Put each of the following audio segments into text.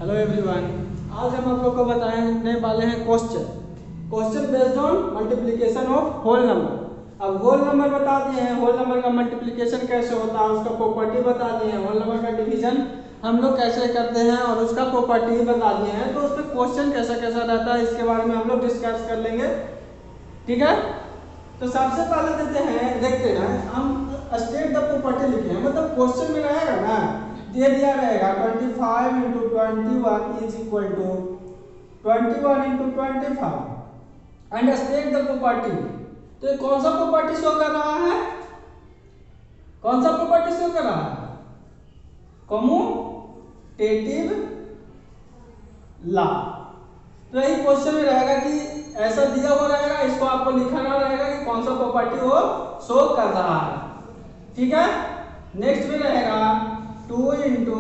Hello everyone, आज हम आप लोग को बताने वाले हैं question based on multiplication of whole number. अब होल नंबर बता दिए हैं, होल नंबर का मल्टीप्लिकेशन कैसे होता है उसका प्रॉपर्टी बता दिए हैं, होल नंबर का डिवीजन हम लोग कैसे करते हैं और उसका प्रॉपर्टी बता दिए हैं। तो उस पर क्वेश्चन कैसा कैसा रहता है इसके बारे में हम लोग डिस्कस कर लेंगे, ठीक है। तो सबसे पहले देखते हैं हम स्टेट द प्रॉपर्टी लिखे हैं, मतलब क्वेश्चन में रहेगा ना दे दिया रहेगा 25 into 21 is equal to 21 into 25 and state the property. तो ये कौन सा प्रॉपर्टी शो कर रहा है, कौन सा प्रॉपर्टी शो कर रहा है? Commutative law. तो यही क्वेश्चन में रहेगा कि ऐसा दिया हुआ रहेगा, इसको आपको लिखना रहेगा कि कौन सा प्रॉपर्टी वो शो कर रहा है, ठीक है। नेक्स्ट में रहेगा 2 इंटू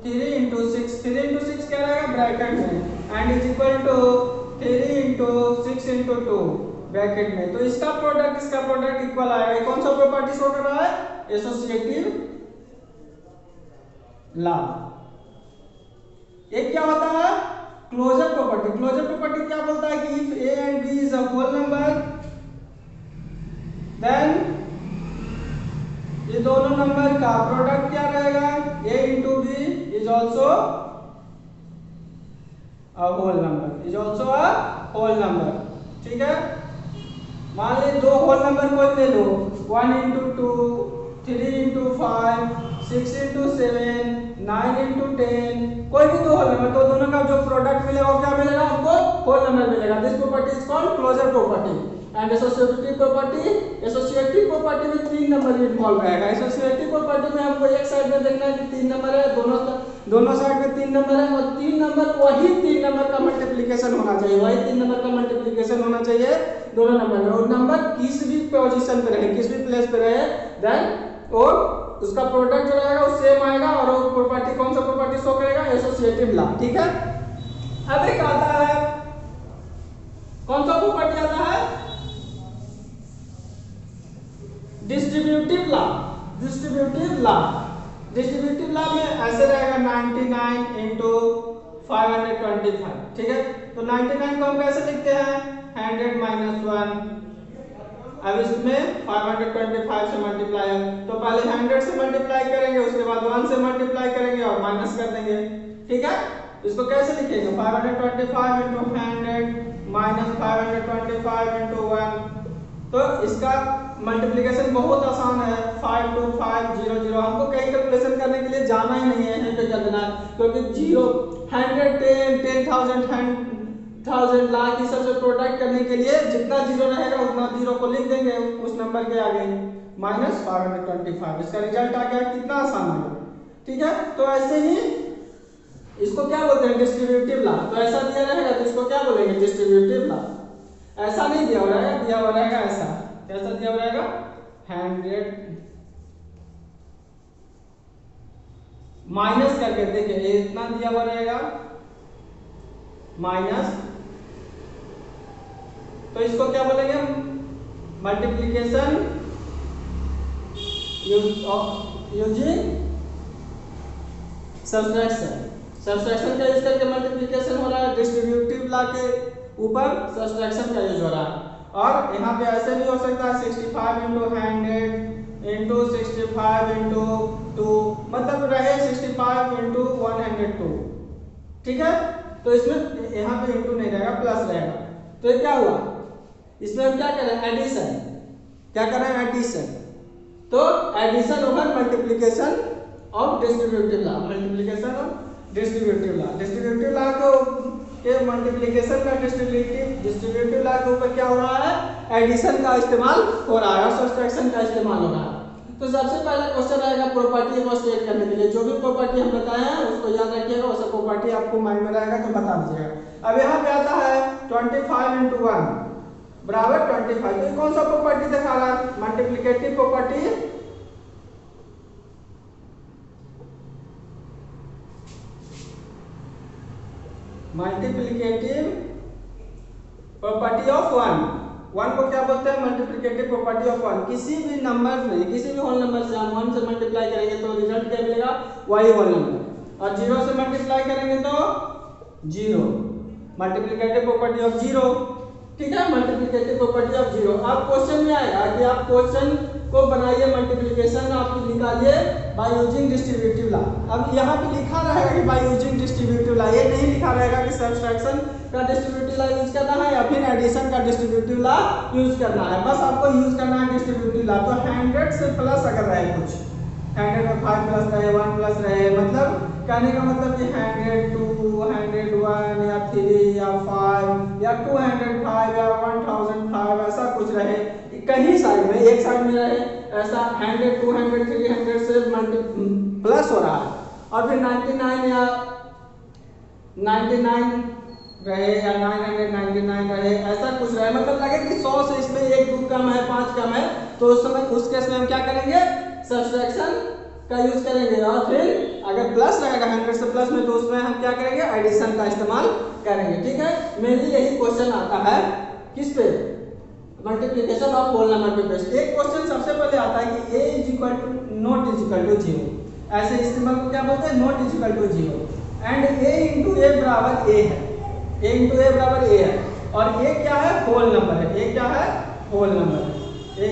3 इंटू 6, 3 इंटू 6 क्या रहेगा ब्रैकेट में and is equal to 3 into 6 into 2 bracket में। तो इसका प्रोडक्ट इक्वल आएगा। कौन सा प्रॉपर्टी शो कर रहा है? Associative law. एक क्या होता है? Closure property. क्लोजर प्रॉपर्टी क्या बोलता है कि if A and B is a whole number then ये दोनों नंबर का प्रोडक्ट क्या रहेगा? a into B is also a whole number, is also a whole number, ठीक है। मान ली दो होल नंबर कोई ले लो, 1 इंटू 2, 3 इंटू 5, 6 इंटू 7, 9 इंटू 10, कोई भी दो होल नंबर, तो दोनों का जो प्रोडक्ट मिलेगा वो क्या मिलेगा? हमको होल नंबर मिलेगा। This property is called closure property. And associative property में 3 नंबर इन्वॉल्व रहेगा। एसोसिएटिव प्रॉपर्टी में हमको एक साइड में देखना है कि 3 नंबर है, दोनों साइड में 3 नंबर है और 3 नंबर वही 3 नंबर का मल्टीप्लिकेशन होना चाहिए, वही 3 नंबर का मल्टीप्लिकेशन होना चाहिए दोनों नंबर में। और नंबर किस भी पोजीशन पे रहे, किस भी प्लेस पे रहे, देन और उसका प्रोडक्ट जो रहेगा वो सेम आएगा और वो प्रॉपर्टी कौन सा प्रॉपर्टी शो करेगा? एसोसिएटिव लॉ, ठीक है। अब एक आता है, कौन सा प्रॉपर्टी आता है? Distributive law. डिस्ट्रीब्यूटिव लॉ में ऐसे रहेगा 99 इंटू 525, ठीक है। तो 99 को हम कैसे लिखते हैं? 100 माइनस 1। अब इसमें 525 से मल्टीप्लाई है, तो पहले 100 से मल्टीप्लाई करेंगे, उसके बाद 1 से मल्टीप्लाई करेंगे और माइनस कर देंगे, ठीक है। इसको कैसे लिखेंगे? 525 इंटू 100 माइनस 525 इंटू 1। तो इसका मल्टीप्लिकेशन बहुत आसान है, 52500। हमको कई कैलकुलेशन करने के लिए जाना ही नहीं है, यहीं पे कर देना है, क्योंकि 0 100 10 10,000 10,000 लाख इस सबसे प्रोडक्ट करने के लिए जितना जीरो रहेगा उतना जीरो को लिख देंगे उस नंबर के आगे, माइनस 525। इसका रिजल्ट आ गया। कितना आसान है, ठीक है। तो ऐसे ही इसको क्या बोलते हैं? Distributive law. तो ऐसा दिया रहेगा तो इसको क्या बोलेंगे? Distributive law. ऐसा नहीं दिया हुआ रहेगा, दिया हुआ रहेगा ऐसा। कैसा दिया हुआ रहेगा? 100 माइनस करके देखिए इतना दिया हुआ रहेगा माइनस, तो इसको क्या बोलेंगे? मल्टीप्लिकेशन यूजिंग सब्सट्रैक्शन का यूज करके मल्टीप्लिकेशन हो रहा है। डिस्ट्रीब्यूटिव लॉ के ऊपर सब्सट्रैक्शन का यूज हो रहा है। और यहाँ पे ऐसे भी हो सकता है 65 इंटू 100 इंटू 65 इंटू 2, मतलब रहे 65 इंटू 102, ठीक है। तो इसमें यहाँ पे इंटू नहीं रहेगा, प्लस रहेगा। तो ये क्या हुआ? इसमें हम क्या कर रहे हैं? एडिशन। क्या कर रहे हैं? एडिशन। तो addition over multiplication of distributive law. Multiplication of distributive law को के मल्टीप्लिकेशन का डिस्ट्रीब्यूटिव लॉ के ऊपर क्या हो रहा है? एडिशन का इस्तेमाल हो रहा है और सब्सट्रैक्शन का इस्तेमाल हो रहा है। तो सबसे पहला क्वेश्चन रहेगा प्रॉपर्टी को स्टेट करने के लिए। जो भी प्रॉपर्टी हम बताए हैं उसको याद रखिएगा, वैसा प्रॉपर्टी आपको माइंड में रहेगा तो बता दीजिएगा। अब यहाँ पे आता है 25 इंटू 1 बराबर 25। तो कौन सा प्रॉपर्टी दिखा रहा है? Multiplicative property. Multiplicative property of 1 को क्या बोलते हैं? Multiplicative property of 1। किसी भी नंबर में, किसी भी होल नंबर से हम 1 से मल्टीप्लाई करेंगे तो रिजल्ट क्या मिलेगा? वही होल नंबर। और 0 से मल्टीप्लाई करेंगे तो 0, मल्टीप्लिकेटिव प्रॉपर्टी ऑफ 0, ठीक है, मल्टीप्लिकेटिव प्रॉपर्टी ऑफ 0। अब क्वेश्चन में आएगा कि आप क्वेश्चन को बनाइए, मल्टीप्लिकेशन आप निकालिए बाय यूजिंग डिस्ट्रीब्यूटिव लॉ। अब यहाँ पे लिखा रहेगा कि बाय यूजिंग डिस्ट्रीब्यूटिव लॉ, ये नहीं लिखा रहेगा कि सब्सट्रैक्शन का डिस्ट्रीब्यूटिव लॉ यूज करना है या फिर एडिशन का डिस्ट्रीब्यूटिव लॉ यूज करना है, बस आपको यूज करना है डिस्ट्रीब्यूटिव लॉ। तो 100 से प्लस अगर रहे कुछ 100 में 5 प्लस रहे 1 प्लस रहे, मतलब कहने का मतलब कि 100 2 101 या 3 या 5 या 205 या 1005 ऐसा कुछ रहे कहीं साइड में, एक साइड में रहे ऐसा 100 200 300 से प्लस हो रहा है, और फिर 99 या 99 रहे या 999 रहे ऐसा कुछ रहे, मतलब लगे कि 100 से इसमें 1 2 कम है 5 कम है, तो उस समय उस केस में हम क्या करेंगे, सब्सट्रैक्शन का यूज करेंगे। और फिर अगर प्लस रहेगा 100 से प्लस में तो उसमें हम क्या करेंगे, एडिशन का इस्तेमाल करेंगे, ठीक है। मेनली यही क्वेश्चन आता है किस पे, मल्टीप्लिकेशन ऑफ होल नंबर पे बेस्ड। एक क्वेश्चन सबसे पहले आता है कि a is equal to not is equal to 0, ऐसे इस सिंबल को क्या बोलते हैं, not is equal to 0, and a into a बराबर a है, a इंटू a बराबर a है, और a क्या है, होल नंबर है, a क्या है, होल नंबर है, a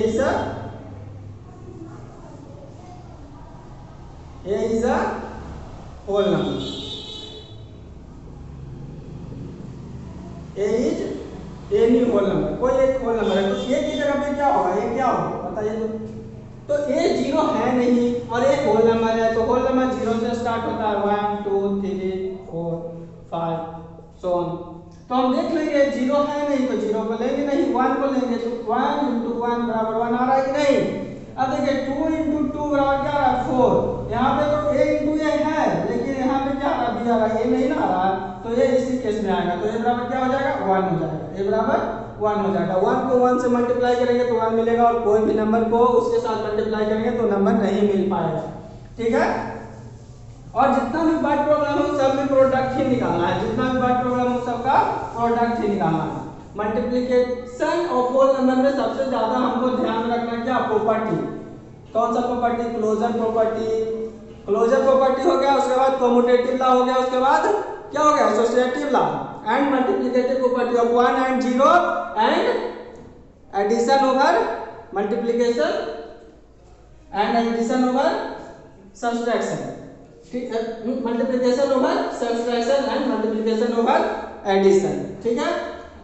is a whole number, a is any whole number, कोई एक होल नंबर है, तो a की जगह पे क्या होगा, ये क्या होगा बताइए। तो a 0 है नहीं और एक होल नंबर है, तो होल नंबर 0 से स्टार्ट होता है, 1 2 3 4 5 so on। तो हम देख लेंगे 0 है नहीं तो 0 को लेंगे नहीं, 1 को लेंगे तो 1 × 1 बराबर 1 आ रहा है कि नहीं। अब देखिए 2 × 2 बराबर क्या आ रहा है, 4, यहाँ पे तो a × a है लेकिन यहाँ पे क्या आ रहा है, b आ रहा है, a नहीं ना आ रहा, तो ये इसी केस में आएगा, तो a बराबर क्या हो जाएगा, 1 हो जाएगा, a बराबर 1 हो जाएगा। 1 को 1 से मल्टीप्लाई करेंगे तो 1 मिलेगा, और कोई भी नंबर को उसके साथ मल्टीप्लाई करेंगे तो नंबर नहीं मिल पाएगा, ठीक है। और जितना भी बाइट प्रोग्राम हो सब में प्रोडक्ट ही निकालना है, जितना भी बाइट प्रोग्राम हो सबका प्रोडक्ट ही निकालना है। मल्टीप्लिकेशन ऑफ होल नंबर में सबसे ज्यादा हमको ध्यान रखना क्या, प्रॉपर्टी, कौन सा property, closure property, closure property हो गया, उसके बाद कम्यूटेटिव लॉ हो गया, उसके बाद क्या हो गया, associative law, and multiplicative property of 1 and 0 and addition over multiplication and addition over subtraction, ठीक है, multiplication over subtraction and multiplication over addition, ठीक है।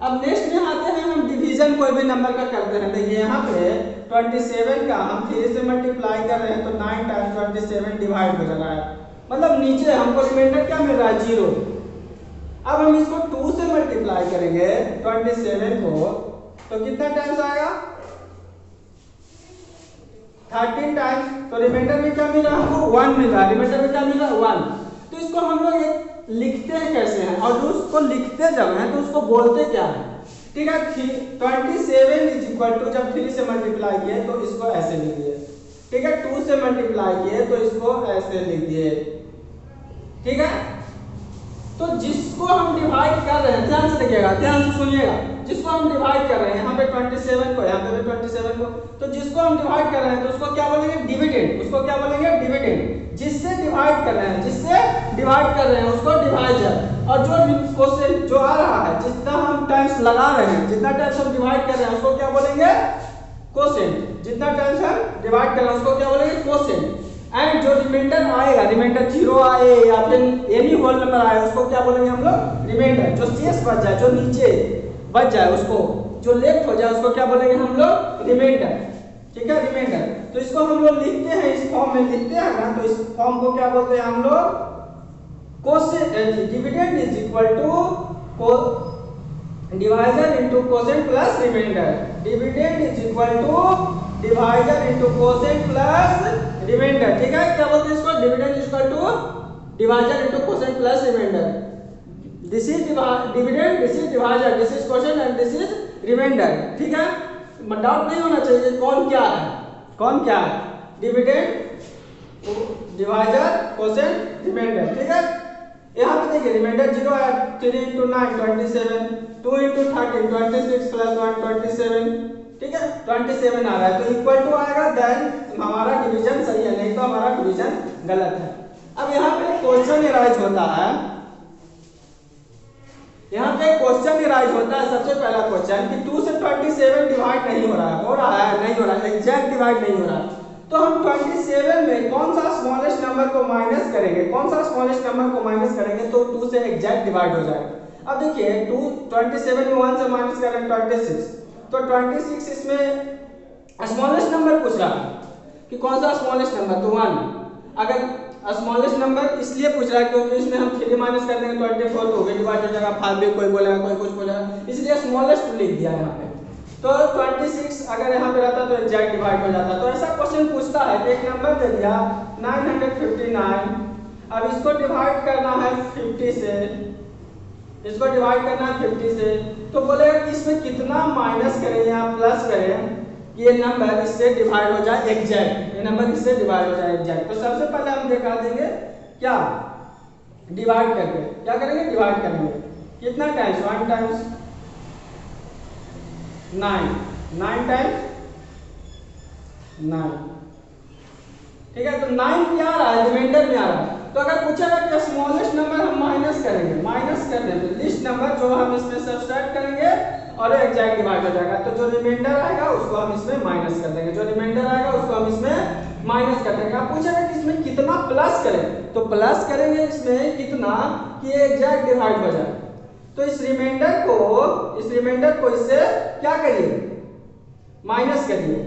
अब नेक्स्ट में आते हैं हम डिवीजन कोई भी नंबर का करते हैं। देखिए यहाँ पे 27 का हम 3 से मल्टीप्लाई कर रहे हैं तो 9 टाइम्स 27 डिवाइड हो रहा है, मतलब नीचे हमको रिमाइंडर क्या मिल रहा है, 0। अब हम इसको 2 से मल्टीप्लाई करेंगे 27 को तो कितना टाइम्स आएगा, 13 टाइम्स, तो रिमाइंडर में क्या मिल रहा है हमको, 1 मिल रहा है, रिमाइंडर में क्या मिल रहा है, 1। तो इसको हम लोग एक लिखते हैं कैसे हैं, और जो उसको लिखते जब हैं तो उसको बोलते क्या है, ठीक है। 27 इज इक्वल टू, जब 3 से मल्टीप्लाई किए तो इसको ऐसे लिख दिए, ठीक है, 2 से मल्टीप्लाई किए तो इसको ऐसे लिख दिए, ठीक है। तो जिसको हम डिवाइड कर रहे हैं, ध्यान से देखिएगा, ध्यान से सुनिएगा, जिसको हम डिवाइड कर रहे हैं यहाँ पे 27 को, यहाँ पे भी 27 को, तो जिसको हम डिवाइड कर रहे हैं तो उसको क्या बोलेंगे, डिविडेंड, उसको क्या बोलेंगे, डिविडेंड। जिससे डिवाइड कर रहे हैं, जिससे डिवाइड कर रहे हैं उसको डिवाइजर, और जो क्वेश्चन जो आ रहा है, जितना हम टाइम्स लगा रहे हैं, जितना टाइम्स हम डिवाइड कर रहे हैं उसको क्या बोलेंगे, क्वोशिएंट, जितना टाइम्स हम डिवाइड कर रहे हैं उसको क्या बोलेंगे, क्वोशिएंट। एंड जो रिमाइंडर आएगा, रिमाइंडर 0 आए या फिर एनी होल नंबर आए उसको क्या बोलेंगे हम लोग, रिमाइंडर। जो शेष बच जाए, जो नीचे बच जाए, उसको जो लेफ्ट हो जाए उसको क्या बोलेंगे हम लोग, रिमाइंडर, ठीक है, रिमाइंडर। तो इसको हम लोग लिखते हैं, इस फॉर्म में लिखते हैं ना, तो इस फॉर्म को क्या बोलते हैं हम लोग, quotient, dividend is equal to divisor into quotient plus remainder, dividend is equal to divisor into quotient plus remainder, ठीक है। क्या बोलते हैं इसको, dividend is equal to divisor into quotient plus remainder. This is dividend, this is divisor, this is quotient and this is remainder, ठीक है। Doubt नहीं होना चाहिए कौन क्या है, कौन क्या है, डिविडेंड, डिवाइजर, क्वोशिएंट, रिमाइंडर, ठीक है। यहाँ पे देखिए रिमाइंडर 0 है, 3 × 9 27, 2 × 13 26 प्लस 1 27, ठीक है, 27 आ रहा है, तो इक्वल टू आएगा, देन हमारा डिवीजन सही है, नहीं तो हमारा डिवीजन गलत है। अब यहाँ पे क्वेश्चन इराइज होता है, यहाँ पे क्वेश्चन इराइज होता है। सबसे पहला क्वेश्चन कि 2 से 27 डिवाइड नहीं हो रहा है, नहीं हो रहा है, एग्जैक्ट डिवाइड नहीं हो रहा है। तो हम 27 में कौन सा स्मॉलेस्ट नंबर को माइनस करेंगे, कौन सा स्मॉलेस्ट नंबर को माइनस करेंगे तो 2 से एग्जैक्ट डिवाइड हो जाएगा। अब देखिए 27 में 1 से माइनस करें 26, तो 26 इसमें स्मॉलेस्ट नंबर पूछ रहा है कि कौन सा स्मॉलेस्ट नंबर, तो 1। अगर स्मॉलेस्ट नंबर इसलिए पूछ रहा है क्योंकि इसमें हम 3 माइनस कर देंगे 24 तो होगा डिवाइड हो जाएगा, 5 भी कोई बोलेगा, कोई कुछ बोलेगा, इसलिए स्मॉलेस्ट लिख दिया यहाँ पे। तो 26 अगर यहाँ पे रहता तो एग्जैक्ट डिवाइड हो जाता। तो ऐसा क्वेश्चन पूछता है कि एक नंबर दे दिया 959, अब इसको डिवाइड करना है 50 से, इसको डिवाइड करना है 50 से, तो बोलेगा कि इसमें कितना माइनस करें या प्लस करें कि ये नंबर इससे डिवाइड हो जाए एग्जैक्ट, ये नंबर इससे डिवाइड हो जाए एग्जैक्ट। तो सबसे पहले हम दिखा देंगे क्या, डिवाइड करके क्या करेंगे, डिवाइड करेंगे। कितना टाइम्स, 1 टाइम्स 9, 9 टाइम्स 9, ठीक है। तो 9 क्या आ रहा है, रिमाइंडर में आ रहा है। तो अगर पूछेगा कि स्मॉलेस्ट नंबर हम माइनस करेंगे, माइनस कर देंगे लिस्ट नंबर जो हम इसमें सब्ट्रैक्ट करेंगे और एग्जैक्ट डिवाइड हो जाएगा। तो जो रिमाइंडर आएगा उसको हम इसमें माइनस कर देंगे, जो रिमाइंडर आएगा उसको हम इसमें माइनस कर देंगे। आप पूछेगा कि इसमें कितना प्लस करें, तो प्लस करेंगे इसमें कितना कि एग्जैक्ट डिवाइड हो जाए। तो इस रिमाइंडर को इससे क्या करिए, माइनस करिए।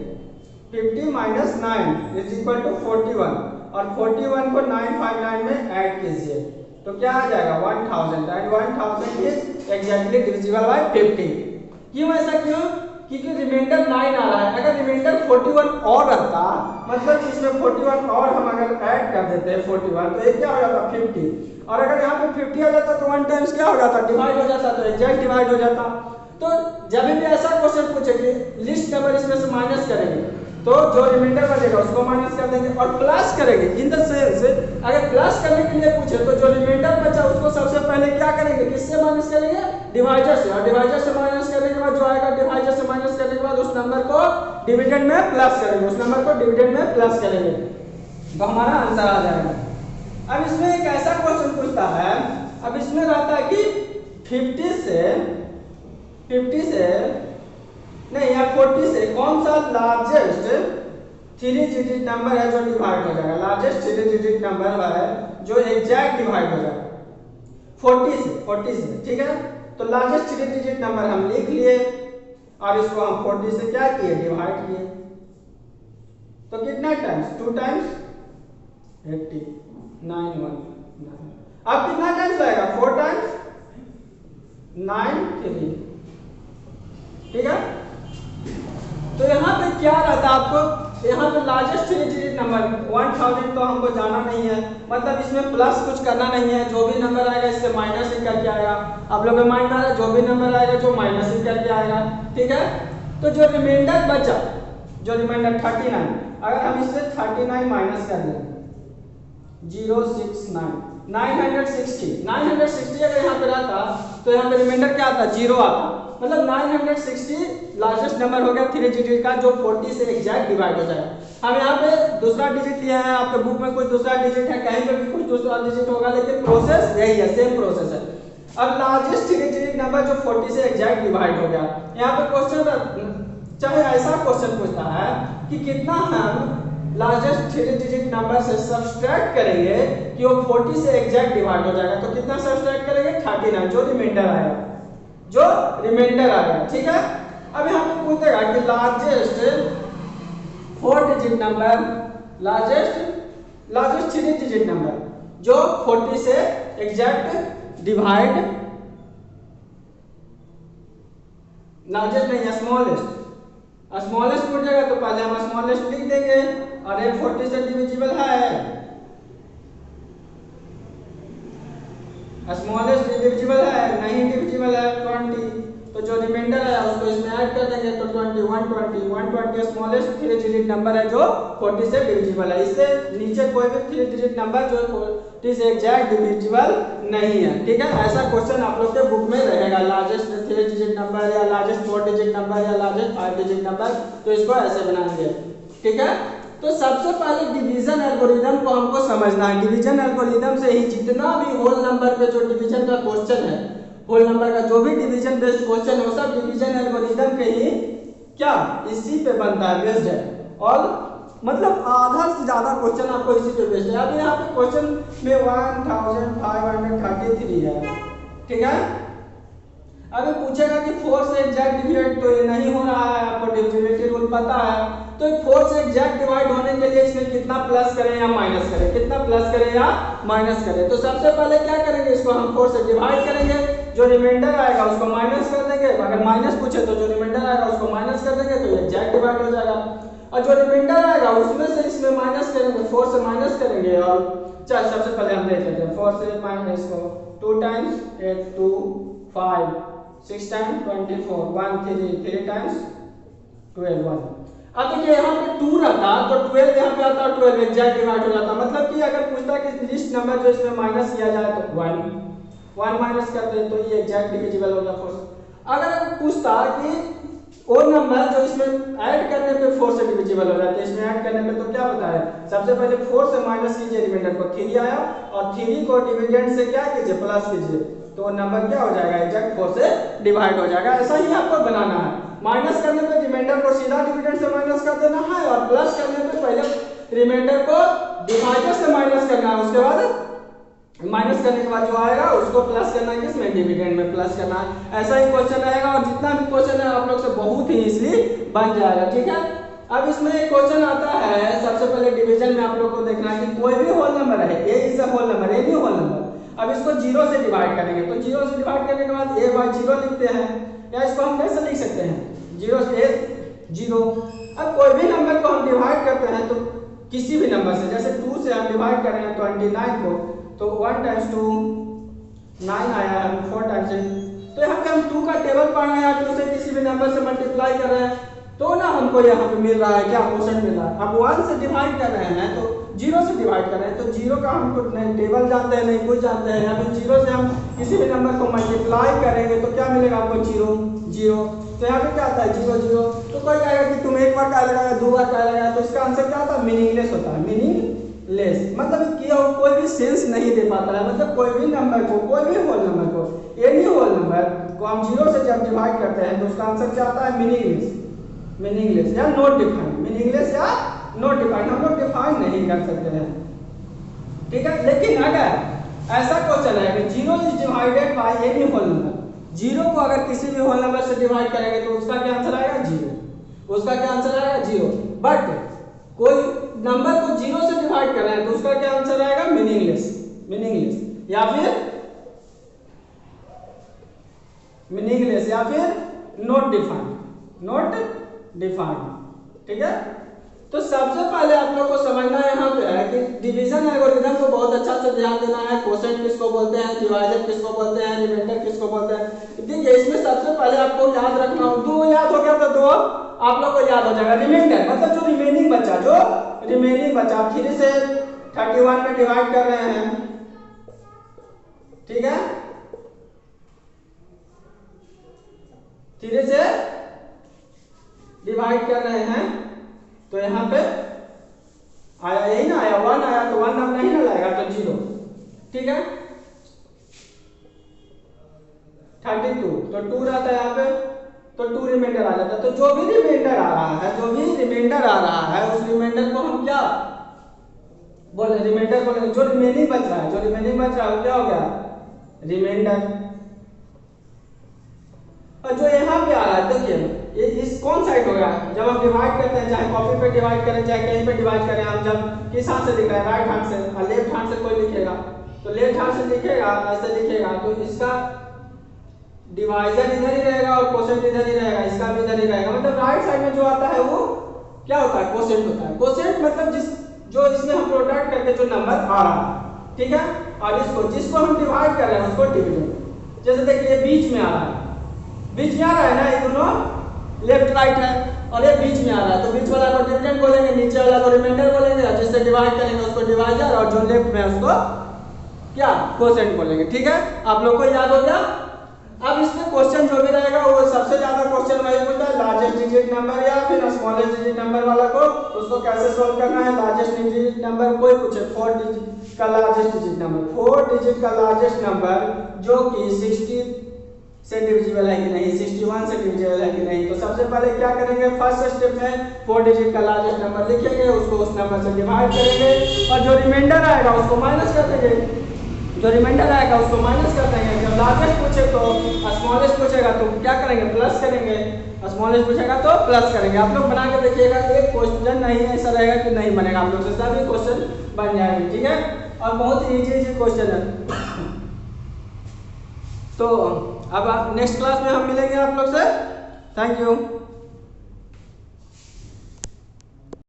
50 माइनस 9 इज इक्वल टू 41 और 41 को 959 में ऐड कीजिए तो क्या आ जाएगा 1000 and 1000 is exactly divisible by 50। क्यों ऐसा, क्यों, क्योंकि रिमाइंडर 9 आ रहा है। अगर रिमाइंडर 41 और रहता, मतलब इसमें 41 और हम अगर ऐड कर देते हैं 41 तो ये क्या हो जाता 50, और अगर यहाँ पे 50 आ जाता तो 1 टाइम्स क्या हो जाता, डिवाइड हो जाता, तो एग्जैक्ट डिवाइड हो जाता। तो जब भी ऐसा क्वेश्चन पूछेंगे लिस्ट नंबर इसमें से माइनस करेंगे तो जो रिमाइंडर बचेगा उसको माइनस कर देंगे और प्लस करेंगे। इन द सेंस अगर प्लस करने के लिए पूछे तो जो रिमाइंडर बचा उसको सबसे पहले क्या करेंगे, किससे माइनस करेंगे, डिवाइजर से, और डिवाइजर से माइनस करने के बाद जो आएगा डिवाइजर से माइनस करने के बाद उस नंबर को डिविडेंड में प्लस करेंगे, उस नंबर को डिविडेंड में प्लस करेंगे तो हमारा आंसर आ जाएगा। अब इसमें एक ऐसा क्वेश्चन पूछता है, अब इसमें रहता है कि 50 से नहीं या 40 से कौन सा लार्जेस्ट 3 डिजिट नंबर है जो डिवाइड हो जाएगा, लार्जेस्ट 3 डिजिट नंबर है जो एग्जैक्ट डिवाइड हो जाएगा 40 से, ठीक है। तो लार्जेस्ट 3 डिजिट नंबर हम लिख लिए और इसको हम 40 से क्या किए, डिवाइड किए। तो कितना टाइम्स, 2 टाइम्स 80, 9 1 9। अब कितना टाइम्स आएगा, 4 टाइम्स 9 3, ठीक है। तो यहाँ पे क्या रहता है आपको, यहाँ पे लार्जेस्ट 3 डिजिट नंबर 1000 तो हमको जाना नहीं है, मतलब इसमें प्लस कुछ करना नहीं है, जो भी नंबर आएगा इससे माइनस ही करके आएगा। आप लोगों को माइंड आ रहा है, जो भी नंबर आएगा जो माइनस ही करके आएगा, ठीक है। तो जो रिमाइंडर बचा, जो रिमाइंडर 39, अगर हम इससे 39 माइनस कर दें 069 960 अगर यहाँ पे रहता तो यहाँ पे रिमाइंडर क्या आता, 0 आता, मतलब 960 लार्जेस्ट नंबर हो गया 3 डिजिट का जो 40 से एग्जैक्ट डिवाइड हो जाएगा। हम यहाँ पे दूसरा डिजिट लिया है, आपके बुक में कोई दूसरा डिजिट है, कहीं पे भी कुछ दूसरा डिजिट होगा, लेकिन प्रोसेस यही है, सेम प्रोसेस है। अब लार्जेस्ट 3 डिजिट नंबर जो 40 से एग्जैक्ट डिवाइड हो गया, यहाँ पे क्वेश्चन चाहे ऐसा क्वेश्चन पूछता है कि कितना हम लार्जेस्ट 3 डिजिट नंबर से सब्ट्रैक्ट करेंगे कि वो 40 से एग्जैक्ट डिवाइड हो जाएगा, तो कितना सब्ट्रैक्ट करेंगे 39, जो रिमाइंडर आएगा, ठीक है। अब यहाँ पे पूछेगा कि largest 4 digit number, largest 3 digit number जो 40 से एग्जैक्ट डिवाइड, लार्जेस्ट नहीं है स्मॉलेस्ट पूछेगा तो पहले हम स्मॉलेस्ट लिख देंगे और ये 40 से डिविजिबल है, स्मॉलेस्ट डिविजिबल है नहीं, डिविजिबल है 20, तो जो रिमाइंडर है उसको इसमें ऐड कर देंगे तो 120 स्मॉलेस्ट 3 डिजिट नंबर है जो 40 से डिविजिबल है। इससे नीचे कोई भी 3 डिजिट नंबर जो 40 से एग्जैक्ट डिविजिबल नहीं है, ठीक है। ऐसा क्वेश्चन आप लोग के बुक में रहेगा, लार्जेस्ट 3 डिजिट नंबर या लार्जेस्ट 4 डिजिट नंबर या लार्जेस्ट 5 डिजिट नंबर, तो इसको ऐसे बनाएंगे, ठीक है। तो सबसे पहले डिवीजन एल्गोरिदम को हमको समझना है। डिवीजन एल्गोरिदम से ही जितना भी होल नंबर पे जो डिवीजन का क्वेश्चन है, होल नंबर का जो भी डिवीजन बेस्ड क्वेश्चन है वो सब डिवीजन एल्गोरिदम के ही क्या इसी पे बनता है, बेस्ड है। और मतलब आधा से ज्यादा क्वेश्चन आपको इसी पे बेस्ड है। अब यहाँ पे क्वेश्चन में 1533 है, ठीक है। अगर पूछेगा कि 4 से एग्जैक्ट डिवाइड, तो ये नहीं हो रहा है, आपको डिविजिबिलिटी रूल पता है। तो 4 से एग्जैक्ट डिवाइड होने के लिए इसमें कितना प्लस करें या माइनस करें, कितना प्लस करें या माइनस करें। तो सबसे पहले क्या करेंगे, इसको हम 4 से डिवाइड करेंगे, जो रिमाइंडर आएगा उसको माइनस कर देंगे। अगर माइनस पूछे तो जो रिमाइंडर आएगा उसको माइनस कर देंगे, तो ये एग्जैक्ट डिवाइड हो जाएगा। और जो रिमाइंडर आएगा उसमें से इसमें माइनस करेंगे, 4 से माइनस करेंगे। और चल सबसे पहले हम देख लेते हैं 4 से माइनस को 2 टाइम्स 8 2 5 6 टाइम्स 24 1 3 टाइम्स 12 1। अब देखिए यहाँ पे 2 रहता तो 12 यहाँ पे आता और 12 एग्जैक्ट डिवाइड हो जाता। मतलब कि अगर पूछता कि लिस्ट नंबर जो इसमें माइनस किया जाए तो 1 माइनस कर दे तो ये एग्जैक्ट डिविजिबल हो गया 4 से। अगर पूछता कि वो नंबर जो इसमें ऐड करने पे 4 से डिविजिबल हो जाते हैं, इसमें ऐड करने पे, तो क्या बताया, सबसे पहले 4 से माइनस कीजिए, रिमाइंडर को 3 आया, और 3 को डिविडेंड से क्या कीजिए, प्लस कीजिए, तो नंबर क्या हो जाएगा, एग्जैक्ट 4 से डिवाइड हो जाएगा। ऐसा ही आपको बनाना है। माइनस करने पे रिमाइंडर को सीधा डिविडेंड से माइनस कर देना है, और प्लस करने पे पहले रिमाइंडर को डिवाइडर से माइनस करना है, उसके बाद माइनस करने के बाद जो आएगा उसको प्लस करना है, किसमें, डिविडेंड में प्लस करना है। ऐसा ही क्वेश्चन आएगा, और जितना भी क्वेश्चन है आप लोग से बहुत ही इजीली बन जाएगा, ठीक है। अब इसमें एक क्वेश्चन आता है, सबसे पहले डिवीजन में आप लोग को देखना है कि कोई भी होल नंबर है, A is a whole number, any whole number. अब इसको 0 से डिवाइड करेंगे, तो 0 से डिवाइड करने के बाद a बाय 0 लिखते हैं, या इसको हम कैसे लिख सकते हैं, 0 से a 0। अब कोई भी नंबर को हम डिवाइड करते हैं तो किसी भी नंबर से, जैसे 2 से हम डिवाइड कर रहे हैं 29 को, तो 1 टाइम्स 2 9 आया है, 4 टाइम्स 8। तो यहाँ पे हम 2 का टेबल पढ़ रहे हैं, 2 से किसी भी नंबर से मल्टीप्लाई कर रहे हैं, तो ना हमको यहाँ पे मिल रहा है क्या, क्वोशंट मिल रहा है। अब 1 से डिवाइड कर रहे हैं तो 0 से डिवाइड कर रहे हैं, तो 0 का हमको नहीं टेबल जानते हैं, नहीं कुछ जानते हैं। यहाँ पे 0 से हम किसी भी नंबर को मल्टीप्लाई करेंगे तो क्या मिलेगा आपको, 0 0। तो यहाँ पे क्या आता है, 0 0। तो कोई कहेगा कि तुम एक बार क्या लगाया, 2 बार क्या लगाया, तो इसका आंसर क्या होता है, मीनिंगलेस होता है, मीनिंगलेस। मतलब कि कोई भी सेंस नहीं दे पाता है। मतलब कोई भी नंबर को, कोई भी होल नंबर को, एनी होल नंबर को हम 0 से जब डिवाइड करते हैं तो उसका आंसर क्या आता है, मीनिंगलेस या नॉट डिफाइंड। मीनिंगलेस या नॉट डिफाइंड, हम लोग डिफाइन नहीं कर सकते हैं, ठीक है। लेकिन अगर ऐसा क्वेश्चन है कि 0 is divided by any whole number, 0 को अगर किसी भी होल नंबर से डिवाइड करेंगे तो उसका क्या आंसर आएगा, 0। उसका क्या आंसर आएगा, 0। बट कोई नंबर को 0 से डिवाइड कर रहे हैं तो उसका क्या आंसर आएगा, मीनिंगलेस या फिर नॉट डिफाइंड, ठीक है। तो सबसे पहले आप लोग को समझना यहाँ पे है कि डिवीजन एल्गोरिथम को बहुत अच्छा से ध्यान देना है। क्वोशंट किसको बोलते हैं, डिवाइजर किसको बोलते हैं, रिमाइंडर किसको बोलते हैं। देखिए इसमें सबसे पहले आपको याद रखना हो, 2 याद हो गया तो 2 आप लोग को याद हो जाएगा। रिमाइंडर मतलब जो रिमेनिंग बचा, 3 से 31 में डिवाइड कर रहे हैं, ठीक है, 3 से डिवाइड कर रहे हैं, तो यहाँ पे आया यही ना, आया 1 आया, तो 1 अब नहीं ना लाएगा तो 0, ठीक है। 32 तो 2 रहता है यहाँ पे, तो 2 रिमाइंडर आ जाता है। तो जो भी रिमाइंडर आ रहा है उस रिमाइंडर को हम क्या बोले, रिमाइंडर बोलेंगे। जो रिमेनिंग बच रहा है वो क्या हो गया, रिमाइंडर। और जो यहाँ पे आ रहा है, देखिए ये इस कौन साइड हो गया, जब हम डिवाइड करते हैं, चाहे कॉपी पे डिवाइड करें चाहे कहीं पे डिवाइड करें, हम जब किस हाथ से लिख रहे हैं, राइट हैंड से, और लेफ्ट हैंड से कोई लिखेगा तो लेफ्ट हैंड से लिखेगा, ऐसे लिखेगा, तो इसका डिवाइजर इधर ही रहेगा और क्वोशंट इधर ही रहेगा, इसका भी इधर ही रहेगा। मतलब राइट साइड में जो आता है वो क्या होता है, क्वोशंट होता है। क्वोशंट मतलब जो इसमें हम प्रोडक्ट करके जो नंबर आ रहा है, ठीक है, और जिसको हम डिवाइड कर रहे हैं उसको डिविडेंड। जैसे देखिए बीच में आ रहा है, ना, ये दोनों लेफ्ट राइट है और ये बीच में आ रहा है, तो बीच वाला को डिविडेंड बोलेंगे, नीचे वाला को रिमाइंडर बोलेंगे, और जिससे डिवाइड करेंगे उसको डिवाइजर, और जो लेफ्ट में उसको क्या, क्वोशंट बोलेंगे, ठीक है। आप लोग को याद हो गया। अब इसमें क्वेश्चन जो भी रहेगा वो सबसे ज्यादा क्वेश्चन वही पूछता है, लार्जेस्ट डिजिट नंबर या फिर स्मॉलेस्ट डिजिट नंबर वाला को उसको कैसे सोल्व करना है। लार्जेस्ट डिजिट नंबर कोई पूछे 4 डिजिट का लार्जेस्ट डिजिट नंबर, 4 डिजिट का लार्जेस्ट नंबर जो कि 60 से डिविजिबल है कि नहीं, 61 से डिविजिबल है कि नहीं। तो सबसे पहले क्या करेंगे, फर्स्ट स्टेप में 4 डिजिट का लार्जेस्ट नंबर लिखेंगे, उसको उस नंबर से डिवाइड करेंगे और जो रिमाइंडर आएगा उसको माइनस कर देंगे, जो रिमाइंडर आएगा उसको माइनस कर देंगे। जब लार्जेस्ट पूछे तो स्मॉलेस्ट पूछेगा तो क्या करेंगे, प्लस करेंगे, स्मॉलेस्ट पूछेगा तो प्लस करेंगे। आप लोग बना के देखिएगा, एक क्वेश्चन नहीं ऐसा रहेगा कि नहीं बनेगा, आप लोग से सभी क्वेश्चन बन जाएंगे, ठीक है। और बहुत ही इजी क्वेश्चन है। तो अब नेक्स्ट क्लास में हम मिलेंगे आप लोग से। Thank you.